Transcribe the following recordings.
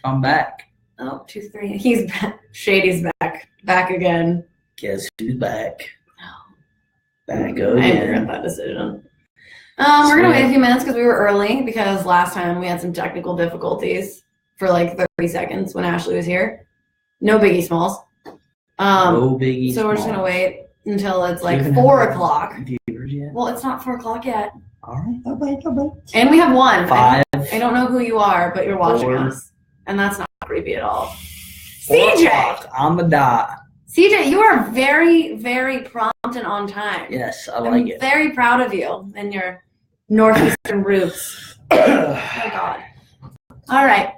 I'm back. Oh, 2, 3. He's back. Shady's back. Back again. Guess who's back? Back I again. regret that decision. We're going to wait a few minutes because we were early because last time we had some technical difficulties for like 30 seconds when Ashley was here. No biggie smalls. No biggie So we're just going to wait until it's like 4 o'clock. Well, it's not 4 o'clock yet. All right. I'll wait. And we have 1. 5. I don't know who you are, but you're watching 4. us. And that's not creepy at all. 4 CJ! o'clock on the dot. CJ, you are very, very prompt and on time. Yes, I like it. Very proud of you and your northeastern roots. Oh, God. All right.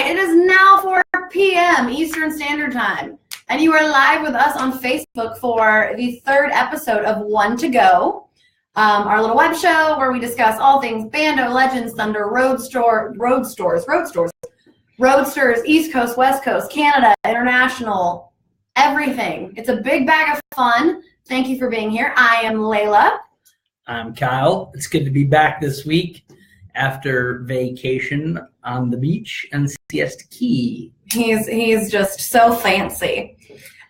It is now 4 p.m. Eastern Standard Time. And you are live with us on Facebook for the 3rd episode of One to Go, our little web show where we discuss all things Bando, Legends, Thunder, Roadsters, East Coast, West Coast, Canada, International, everything. It's a big bag of fun. Thank you for being here. I am Laila. I'm Kyle. It's good to be back this week after vacation on the beach and Siesta Key. He's just so fancy.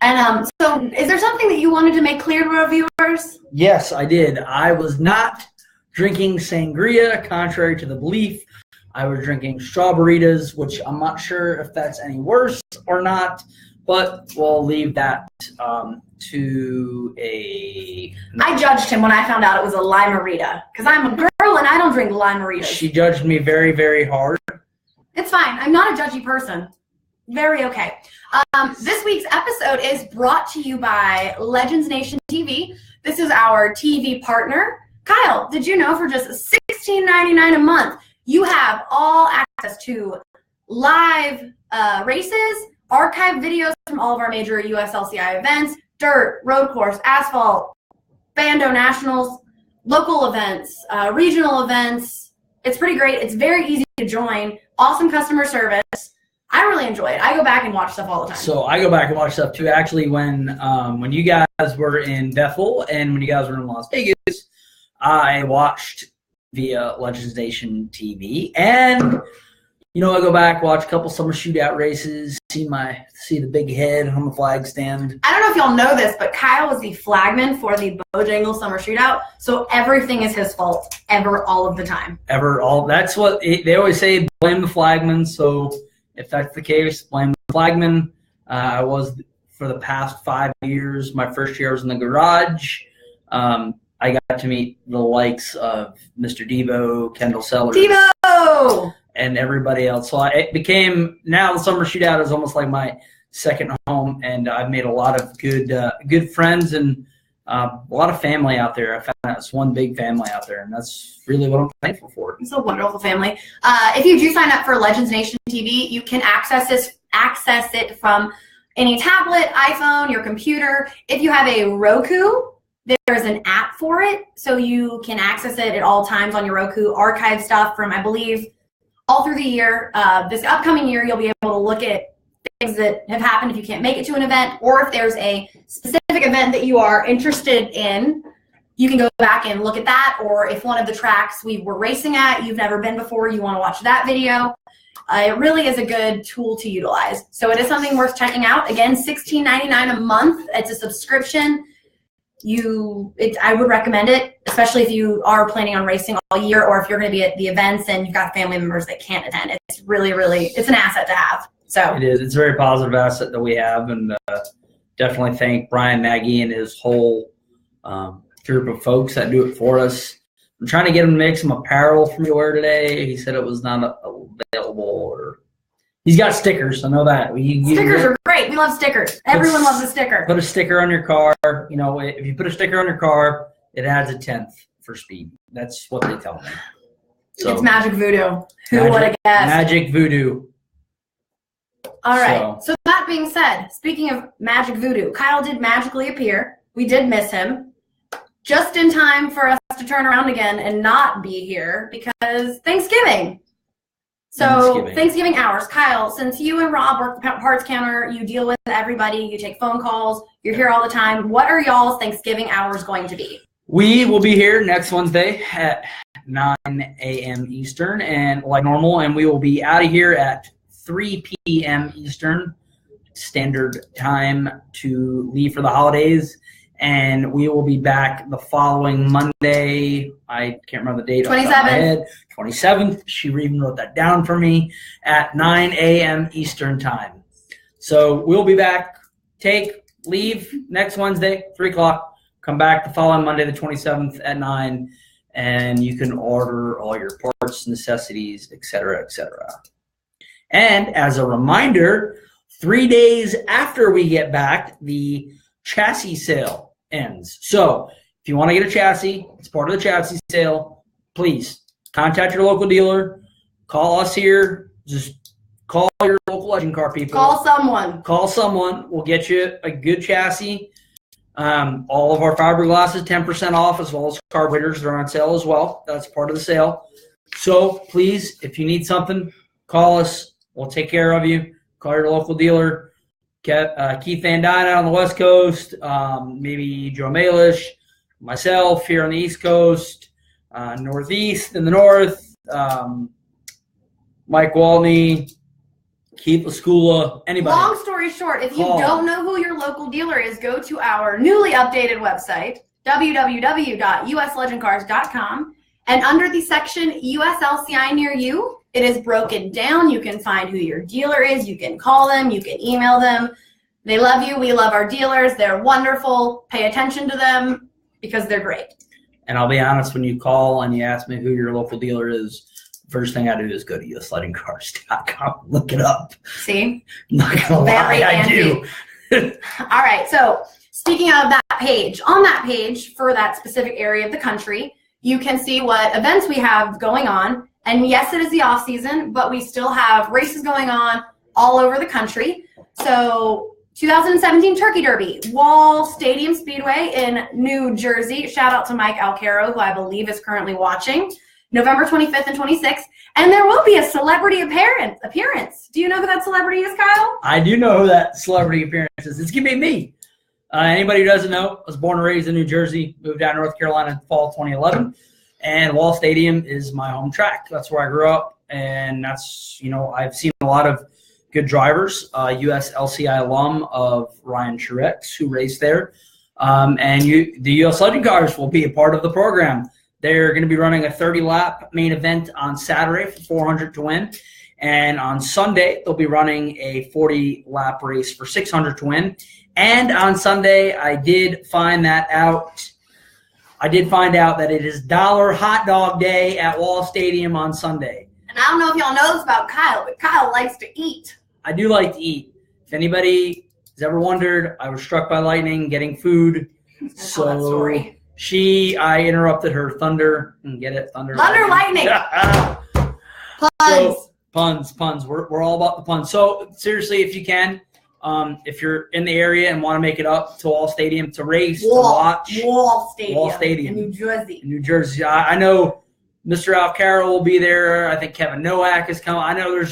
And so is there something that you wanted to make clear to our viewers? Yes, I did. I was not drinking sangria, contrary to the belief. I was drinking strawberries, which I'm not sure if that's any worse or not, but we'll leave that to a... I judged him when I found out it was a limerita, because I'm a girl and I don't drink limeritas. She judged me very, very hard. It's fine. I'm not a judgy person. Very okay. This week's episode is brought to you by Legends Nation TV. This is our TV partner. Kyle, did you know for just $16.99 a month, you have all access to live races, archived videos from all of our major USLCI events, dirt, road course, asphalt, Bando Nationals, local events, regional events. It's pretty great. It's very easy to join. Awesome customer service. I really enjoy it. I go back and watch stuff all the time. So I go back and watch stuff too. Actually, when you guys were in Bethel and when you guys were in Las Vegas, I watched via Legends Nation TV, and I go back, watch a couple summer shootout races, see the big head on the flag stand. I don't know if y'all know this, but Kyle was the flagman for the Bojangles Summer Shootout, so everything is his fault, all of the time. That's what they always say, blame the flagman, so if that's the case, blame the flagman. I was, for the past 5 years, my first year I was in the garage. I got to meet the likes of Mr. Devo, Kendall Sellers. Devo! And everybody else. So it became, now the Summer Shootout is almost like my second home, and I've made a lot of good friends and a lot of family out there. I found that's one big family out there, and that's really what I'm thankful for. It's a wonderful family. If you do sign up for Legends Nation TV, you can access it from any tablet, iPhone, your computer. If you have a Roku, there's an app for it, so you can access it at all times on your Roku, archive stuff from, I believe, all through the year. This upcoming year, you'll be able to look at things that have happened if you can't make it to an event, or if there's a specific event that you are interested in, you can go back and look at that, or if one of the tracks we were racing at, you've never been before, you want to watch that video. It really is a good tool to utilize. So it is something worth checking out. Again, $16.99 a month. It's a subscription. I would recommend it, especially if you are planning on racing all year, or if you're going to be at the events and you've got family members that can't attend. It's really, really, it's an asset to have. So it is. It's a very positive asset that we have, and definitely thank Brian Nagy and his whole group of folks that do it for us. I'm trying to get him to make some apparel for me to wear today. He said it was not available, or he's got stickers. I know that. Stickers are great. We love stickers. Everyone loves a sticker. Put a sticker on your car. If you put a sticker on your car, it adds a 10th for speed. That's what they tell me. So, it's magic voodoo. Who would have guessed? Magic voodoo. All right. So that being said, speaking of magic voodoo, Kyle did magically appear. We did miss him just in time for us to turn around again and not be here because Thanksgiving. So Thanksgiving hours. Kyle, since you and Rob work the parts counter, you deal with everybody, you take phone calls, you're here all the time. What are y'all's Thanksgiving hours going to be? We will be here next Wednesday at 9 a.m. Eastern, and like normal, and we will be out of here at 3 p.m. Eastern Standard Time to leave for the holidays. And we will be back the following Monday. I can't remember the date. 27th. 27th. She even wrote that down for me at 9 a.m. Eastern Time. So we'll be back. Leave next Wednesday, 3 o'clock. Come back the following Monday, the 27th at 9. And you can order all your parts, necessities, etc., etc. And as a reminder, 3 days after we get back, the chassis sale ends. So if you want to get a chassis, it's part of the chassis sale, please contact your local dealer. Call us here. Just call your local Legend Car people. Call someone. We'll get you a good chassis. All of our fiberglass is 10% off, as well as carburetors. They're on sale as well. That's part of the sale. So please, if you need something, call us. We'll take care of you. Call your local dealer. Keith Van Dyne out on the West Coast, maybe Joe Malish, myself here on the East Coast, Northeast in the North, Mike Waltney, Keith Lascula, anybody. Long story short, if you don't know who your local dealer is, go to our newly updated website, www.uslegendcars.com, and under the section USLCI near you, it is broken down. You can find who your dealer is. You can call them. You can email them. They love you. We love our dealers. They're wonderful. Pay attention to them because they're great. And I'll be honest, when you call and you ask me who your local dealer is, first thing I do is go to uslegendcars.com. Look it up. See? I'm not going to lie, I do. All right. So speaking of that page, on that page for that specific area of the country, you can see what events we have going on. And yes, it is the off season, but we still have races going on all over the country. So 2017 Turkey Derby, Wall Stadium Speedway in New Jersey. Shout out to Mike Alcaro, who I believe is currently watching. November 25th and 26th. And there will be a celebrity appearance. Do you know who that celebrity is, Kyle? I do know who that celebrity appearance is. It's going to be me. Anybody who doesn't know, I was born and raised in New Jersey, moved down to North Carolina in fall 2011. And Wall Stadium is my home track. That's where I grew up. And that's, I've seen a lot of good drivers, US LCI alum of Ryan Truex, who raced there. And the US Legend Cars will be a part of the program. They're going to be running a 30-lap main event on Saturday for 400 to win. And on Sunday, they'll be running a 40-lap race for 600 to win. And on Sunday, I did find out that it is $1 hot dog day at Wall Stadium on Sunday. And I don't know if y'all know this about Kyle, but Kyle likes to eat. I do like to eat. If anybody has ever wondered, I was struck by lightning getting food. So that story. I interrupted her thunder. Get it? Thunder lightning. Puns. We're all about the puns. So seriously, if you can, if you're in the area and want to make it up to Wall Stadium to race, to watch. Wall Stadium. In New Jersey. I know Mr. Alcaro will be there. I think Kevin Nowak is coming. I know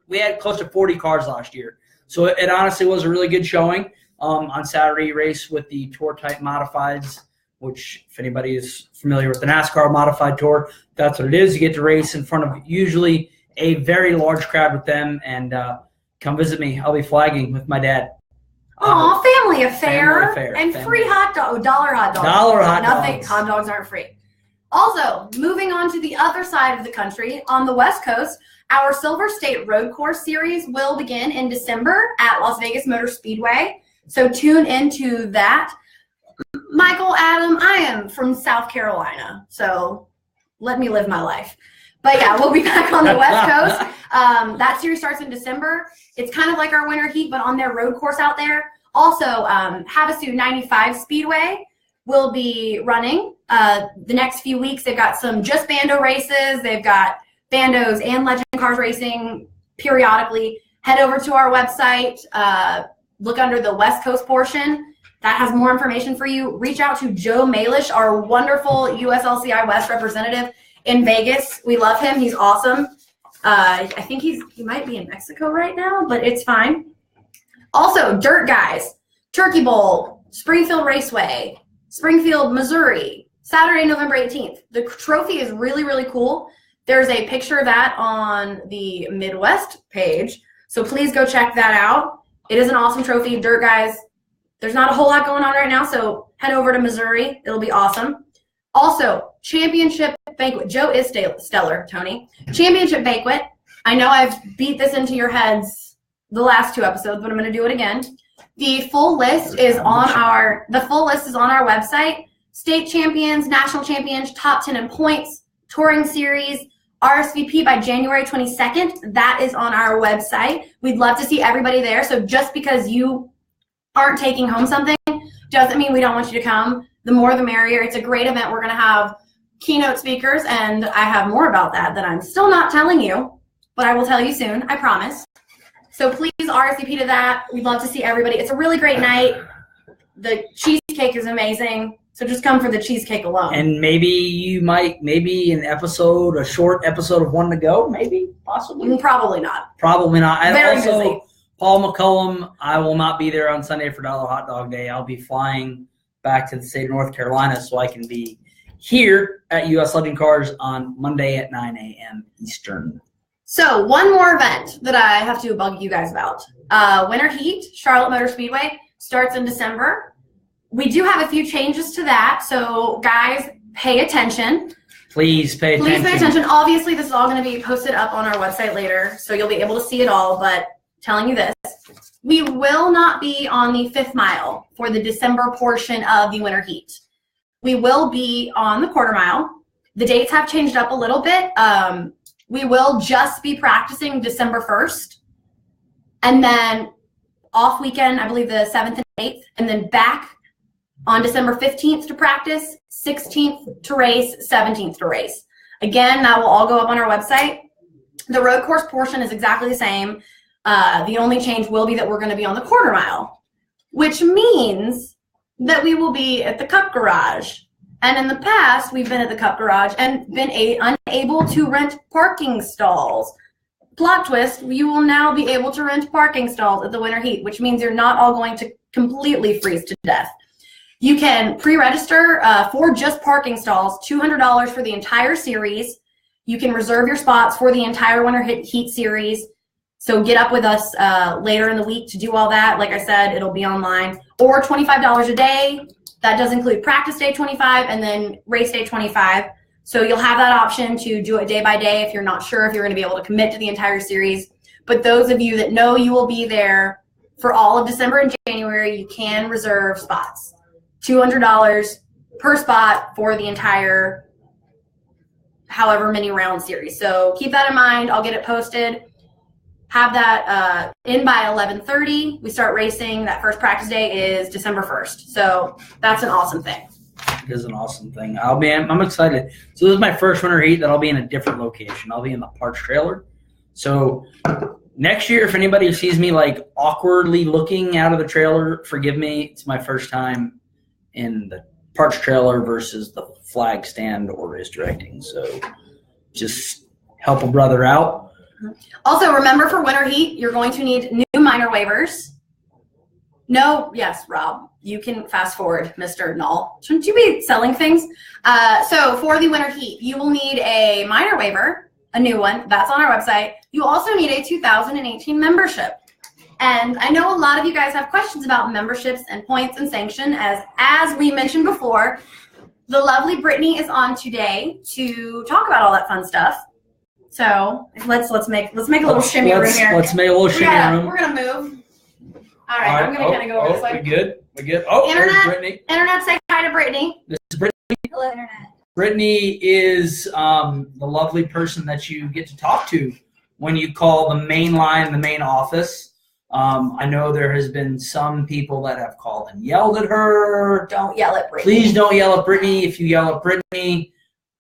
we had close to 40 cars last year. So it honestly was a really good showing on Saturday race with the Tour type modifieds, which if anybody is familiar with the NASCAR modified Tour, that's what it is. You get to race in front of usually a very large crowd with them, and come visit me. I'll be flagging with my dad. Aw, family affair. And free hot dog, $1 hot dogs. $1 hot Nothing, dogs. hot dogs aren't free. Also, moving on to the other side of the country, on the West Coast, our Silver State Road Course Series will begin in December at Las Vegas Motor Speedway. So tune into that. Michael, Adam, I am from South Carolina, so let me live my life. But yeah, we'll be back on the West Coast. That series starts in December. It's kind of like our winter heat, but on their road course out there. Also, Havasu 95 Speedway will be running the next few weeks. They've got some just Bando races. They've got Bandos and Legend Cars racing periodically. Head over to our website. Look under the West Coast portion. That has more information for you. Reach out to Joe Malish, our wonderful USLCI West representative in Vegas. We love him. He's awesome. I think he might be in Mexico right now, but it's fine. Also, Dirt Guys, Turkey Bowl, Springfield Raceway, Springfield, Missouri, Saturday, November 18th. The trophy is really, really cool. There's a picture of that on the Midwest page. So please go check that out. It is an awesome trophy. Dirt guys, there's not a whole lot going on right now, so head over to Missouri. It'll be awesome. Also, championship banquet. Joe is stellar, Tony. Championship banquet. I know I've beat this into your heads the last 2 episodes, but I'm going to do it again. The full list is on our website. State champions, national champions, top 10 in points, touring series, RSVP by January 22nd. That is on our website. We'd love to see everybody there. So just because you aren't taking home something doesn't mean we don't want you to come. The more the merrier. It's a great event. We're going to have keynote speakers, and I have more about that I'm still not telling you, but I will tell you soon. I promise. So please RSVP to that. We'd love to see everybody. It's a really great night. The cheesecake is amazing. So just come for the cheesecake alone. And maybe a short episode of One to Go, maybe, possibly. Probably not. Probably not. And Very also, busy. Paul McCullum, I will not be there on Sunday for Dollar Hot Dog Day. I'll be flying back to the state of North Carolina so I can be here at U.S. Legend Cars on Monday at 9 a.m. Eastern. So one more event that I have to bug you guys about. Winter Heat, Charlotte Motor Speedway, starts in December. We do have a few changes to that, so guys, pay attention. Please pay attention. Please pay attention. Obviously, this is all going to be posted up on our website later, so you'll be able to see it all, but telling you this, we will not be on the 5th mile for the December portion of the Winter Heat. We will be on the quarter mile. The dates have changed up a little bit. We will just be practicing December 1st, and then off weekend, I believe the 7th and 8th, and then back on December 15th to practice, 16th to race, 17th to race. Again, that will all go up on our website. The road course portion is exactly the same. The only change will be that we're going to be on the quarter mile, which means that we will be at the Cup Garage. And in the past, we've been at the Cup Garage and been unable to rent parking stalls. Plot twist, you will now be able to rent parking stalls at the Winter Heat, which means you're not all going to completely freeze to death. You can pre-register for just parking stalls, $200 for the entire series. You can reserve your spots for the entire Winter Heat series. So get up with us later in the week to do all that. Like I said, it'll be online. Or $25 a day. That does include practice day 25 and then race day 25. So you'll have that option to do it day by day if you're not sure if you're going to be able to commit to the entire series. But those of you that know you will be there for all of December and January, you can reserve spots. $200 per spot for the entire however many round series. So keep that in mind. I'll get it posted. Have that in by 11:30. We start racing. That first practice day is December 1st. So that's an awesome thing. It is an awesome thing. I'm excited. So this is my first Winter Heat that I'll be in a different location. I'll be in the parts trailer. So next year, if anybody sees me like awkwardly looking out of the trailer, forgive me. It's my first time in the parts trailer versus the flag stand or race directing. So just help a brother out. Also, remember for Winter Heat, you're going to need new minor waivers. No, yes, Rob, you can fast forward, Mr. Null. Shouldn't you be selling things? So for the Winter Heat, you will need a minor waiver, a new one. That's on our website. You also need a 2018 membership. And I know a lot of you guys have questions about memberships and points and sanction. As we mentioned before, the lovely Brittany is on today to talk about all that fun stuff. So let's make a little shimmy room here. Let's make a little shimmy room. We're gonna move. All right, I'm gonna kind of go this way. We good? We good? Oh, there's Brittany. Internet, say hi to Brittany. This is Brittany. Hello, Internet. Brittany is the lovely person that you get to talk to when you call the main line, the main office. I know there has been some people that have called and yelled at her. Don't yell at Brittany. Please don't yell at Brittany. If you yell at Brittany,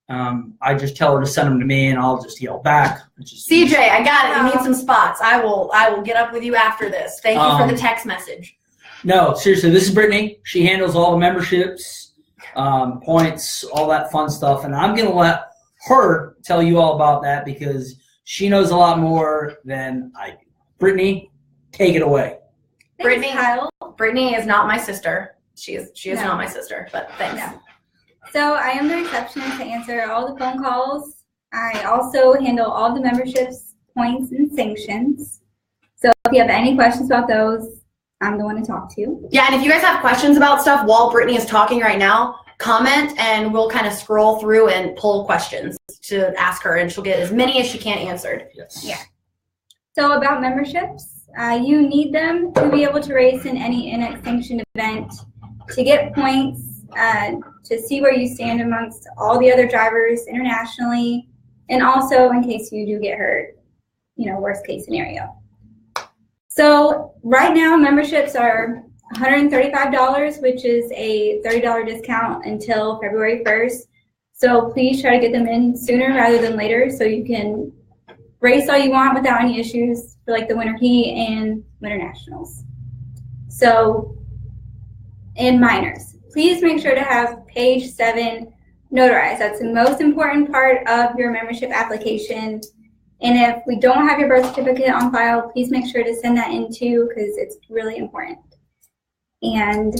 I just tell her to send them to me, and I'll just yell back. CJ, I got it. You need some spots. I will get up with you after this. Thank you for the text message. No, seriously, this is Brittany. She handles all the memberships, points, all that fun stuff, and I'm going to let her tell you all about that because she knows a lot more than I do. Brittany, take it away. Brittany, Kyle. Brittany is not my sister. She is not my sister, but thanks. No. So I am the receptionist to answer all the phone calls. I also handle all the memberships, points, and sanctions. So if you have any questions about those, I'm the one to talk to. Yeah, and if you guys have questions about stuff while Brittany is talking right now, comment and we'll kind of scroll through and pull questions to ask her, and she'll get as many as she can answered. Yes. Yeah. So about memberships, you need them to be able to race in any NX sanctioned event, to get points, to see where you stand amongst all the other drivers internationally, and also in case you do get hurt, worst case scenario. So right now memberships are $135, which is a $30 discount until February 1st. So please try to get them in sooner rather than later so you can race all you want without any issues for like the Winter Heat and Winter Nationals. So in minors, please make sure to have page 7 notarized. That's the most important part of your membership application. And if we don't have your birth certificate on file, please make sure to send that in too, because it's really important. And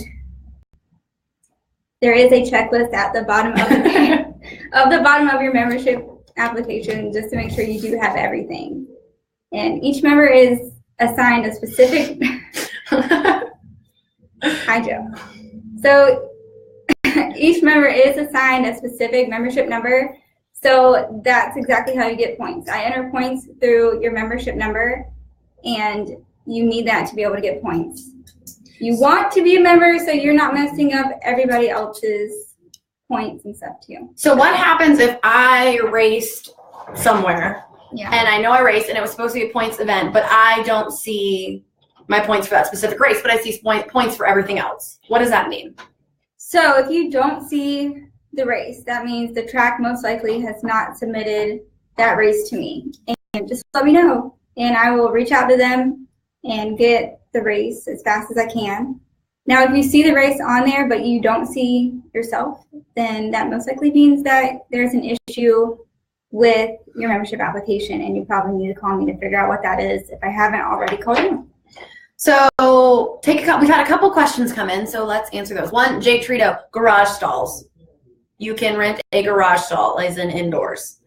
there is a checklist at the bottom of the bottom of your membership application just to make sure you do have everything. And each member is assigned a specific Hi, Joe. So each member is assigned a specific membership number. So that's exactly how you get points. I enter points through your membership number, and you need that to be able to get points. You want to be a member so you're not messing up everybody else's points and stuff too. So what happens if I raced somewhere Yeah. and I know I raced and it was supposed to be a points event, but I don't see my points for that specific race, but I see points for everything else? What does that mean? So if you don't see the race, that means the track most likely has not submitted that race to me. And just let me know, and I will reach out to them and get the race as fast as I can. Now, if you see the race on there, but you don't see yourself, then that most likely means that there's an issue with your membership application, and you probably need to call me to figure out what that is if I haven't already called you. So we've had a couple questions come in, so let's answer those. One, Jake Trito, garage stalls. You can rent a garage stall, as in indoors.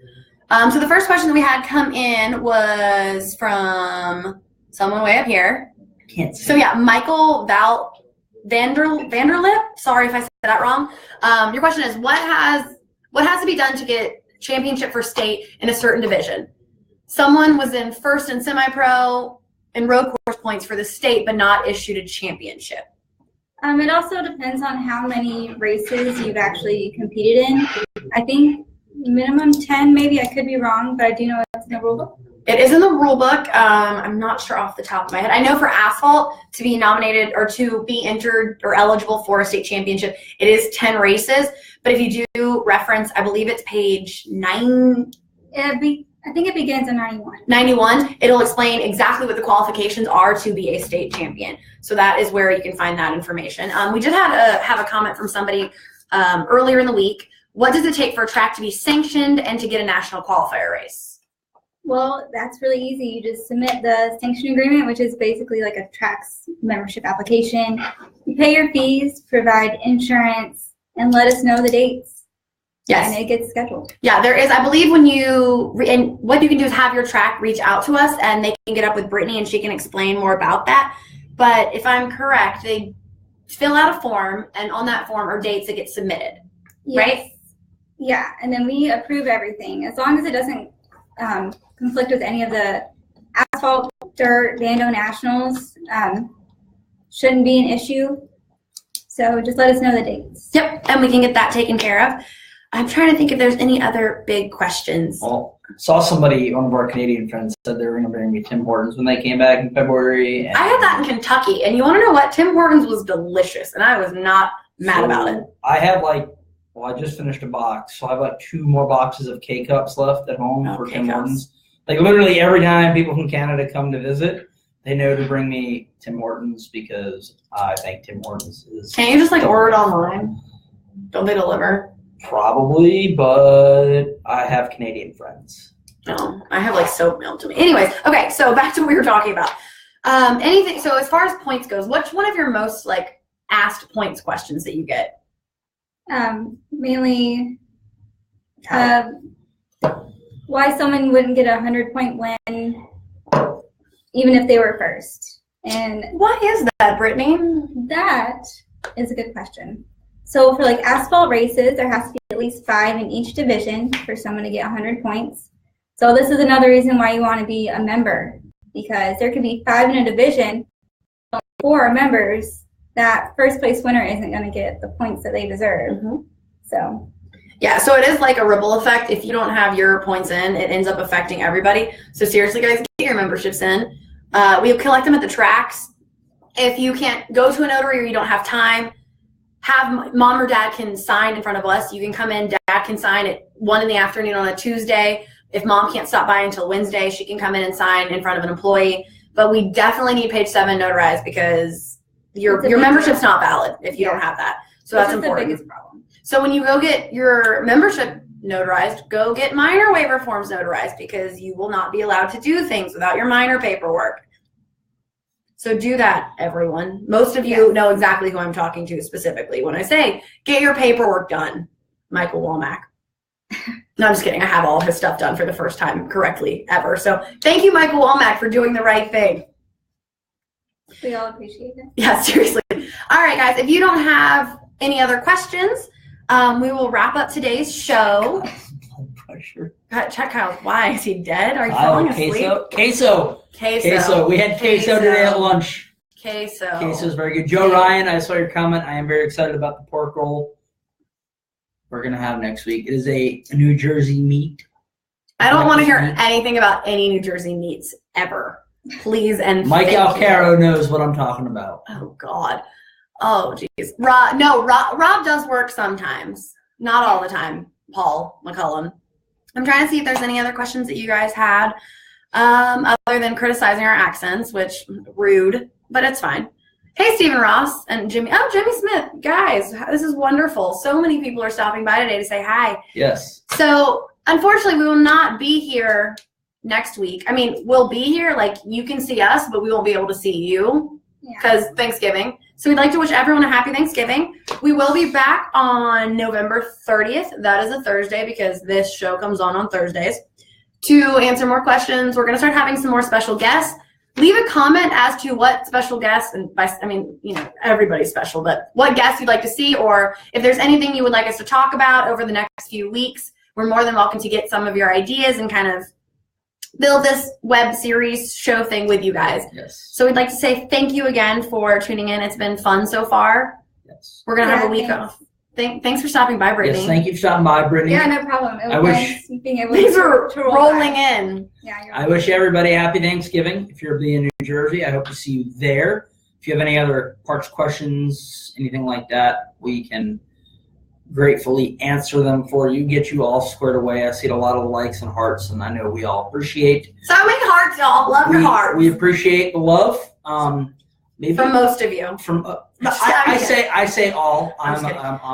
So the first question that we had come in was from someone way up here. Can't see. So yeah, Michael Vanderlip. Sorry if I said that wrong. Your question is, what has to be done to get championship for state in a certain division? Someone was in first in semi-pro and road course points for the state, but not issued a championship. It also depends on how many races you've actually competed in. I think minimum 10, maybe. I could be wrong, but I do know it's in the rule book. It is in the rule book. I'm not sure off the top of my head. I know for asphalt, to be nominated or to be entered or eligible for a state championship, it is 10 races. But if you do reference, I believe it's page 9. I think it begins in 91. 91, it'll explain exactly what the qualifications are to be a state champion. So that is where you can find that information. We did have a comment from somebody earlier in the week. What does it take for a track to be sanctioned and to get a national qualifier race? Well, that's really easy. You just submit the sanction agreement, which is basically like a track's membership application. You pay your fees, provide insurance, and let us know the dates. Yes. And it gets scheduled. Yeah, there is. I believe and what you can do is have your track reach out to us, and they can get up with Brittany, and she can explain more about that. But if I'm correct, they fill out a form, and on that form are dates that get submitted, Yes. right? Yeah, and then we approve everything. As long as it doesn't conflict with any of the asphalt, dirt, Vando Nationals, shouldn't be an issue. So just let us know the dates. Yep, and we can get that taken care of. I'm trying to think if there's any other big questions. Well, saw somebody, one of our Canadian friends, said they were going to bring me Tim Hortons when they came back in February. And I had that in Kentucky, and you want to know what? Tim Hortons was delicious, and I was not mad about it. I have I just finished a box, so I have 2 more boxes of K-Cups left at home for Tim Hortons. Literally every time people from Canada come to visit, they know to bring me Tim Hortons because I think Tim Hortons is... Can't you just order it online? Don't they deliver? Probably, but I have Canadian friends. No, I have soap mailed to me. Anyways, okay, so back to what we were talking about. Anything. So as far as points goes, what's one of your most asked points questions that you get? Mainly, why someone wouldn't get a 100-point win even if they were first. And why is that, Brittany? that is a good question. So for like asphalt races, there has to be at least 5 in each division for someone to get 100 points. So this is another reason why you want to be a member, because there could be 5 in a division, 4 are members. That first place winner isn't going to get the points that they deserve. Mm-hmm. So yeah, so it is like a ripple effect. If you don't have your points in, it ends up affecting everybody. So seriously, guys, get your memberships in. We collect them at the tracks. If you can't go to a notary or you don't have time, have mom or dad can sign in front of us. You can come in, dad can sign at 1 in the afternoon on a Tuesday. If mom can't stop by until Wednesday, she can come in and sign in front of an employee. But we definitely need page 7 notarized because your membership's not valid if you don't have that. So that's important. The biggest problem. So when you go get your membership notarized, go get minor waiver forms notarized because you will not be allowed to do things without your minor paperwork. So do that, everyone. Most of you know exactly who I'm talking to specifically when I say, get your paperwork done, Michael Womack. No, I'm just kidding. I have all his stuff done for the first time correctly ever. So thank you, Michael Womack, for doing the right thing. We all appreciate it. Yeah, seriously. All right, guys, if you don't have any other questions, we will wrap up today's show. Pressure. Check out, why? Is he dead? Are you falling asleep? Queso. We had queso today at lunch. Queso is very good. Joe Ryan, I saw your comment. I am very excited about the pork roll we're going to have next week. It is a New Jersey meat. I don't want to hear anything about any New Jersey meats ever. Please and Mike Alcaro knows what I'm talking about. Oh, God. Oh, geez. Rob does work sometimes. Not all the time, Paul McCullum. I'm trying to see if there's any other questions that you guys had other than criticizing our accents, which rude, but it's fine. Hey, Stephen Ross and Jimmy. Oh, Jimmy Smith. Guys, this is wonderful. So many people are stopping by today to say hi. Yes. So, unfortunately, we will not be here next week. I mean, we'll be here. Like, you can see us, but we won't be able to see you because Thanksgiving. So we'd like to wish everyone a happy Thanksgiving. We will be back on November 30th. That is a Thursday because this show comes on Thursdays to answer more questions. We're going to start having some more special guests. Leave a comment as to what special guests, and everybody's special, but what guests you'd like to see, or if there's anything you would like us to talk about over the next few weeks. We're more than welcome to get some of your ideas and kind of build this web series show thing with you guys. Yes. So we'd like to say thank you again for tuning in. It's been fun so far. Yes. We're going to have a week off. Thanks for stopping by, Brittany. Yes, thank you for stopping by, Brittany. Yeah, no problem. It was nice being able These are to rolling in. Yeah, I wish everybody happy Thanksgiving. If you're in New Jersey, I hope to see you there. If you have any other parts questions, anything like that, we can gratefully answer them for you, get you all squared away. I see a lot of likes and hearts, and I know we all appreciate. So many hearts, y'all. Love your hearts. We appreciate the love. Maybe from most of you. I say all.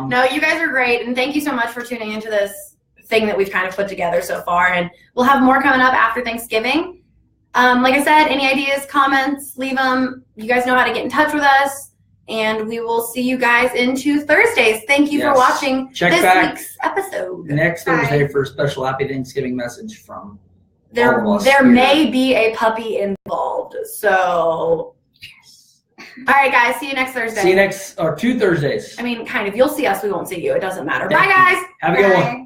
No, you guys are great, and thank you so much for tuning into this thing that we've kind of put together so far. And we'll have more coming up after Thanksgiving. Like I said, any ideas, comments, leave them. You guys know how to get in touch with us, and we will see you guys into Thursdays. Thank you for watching this week's episode. Next Thursday for a special Happy Thanksgiving message from there may be a puppy involved, so. All right, guys. See you next Thursday. See you 2 Thursdays. I mean, kind of. You'll see us. We won't see you. It doesn't matter. Bye, guys. Have a good one.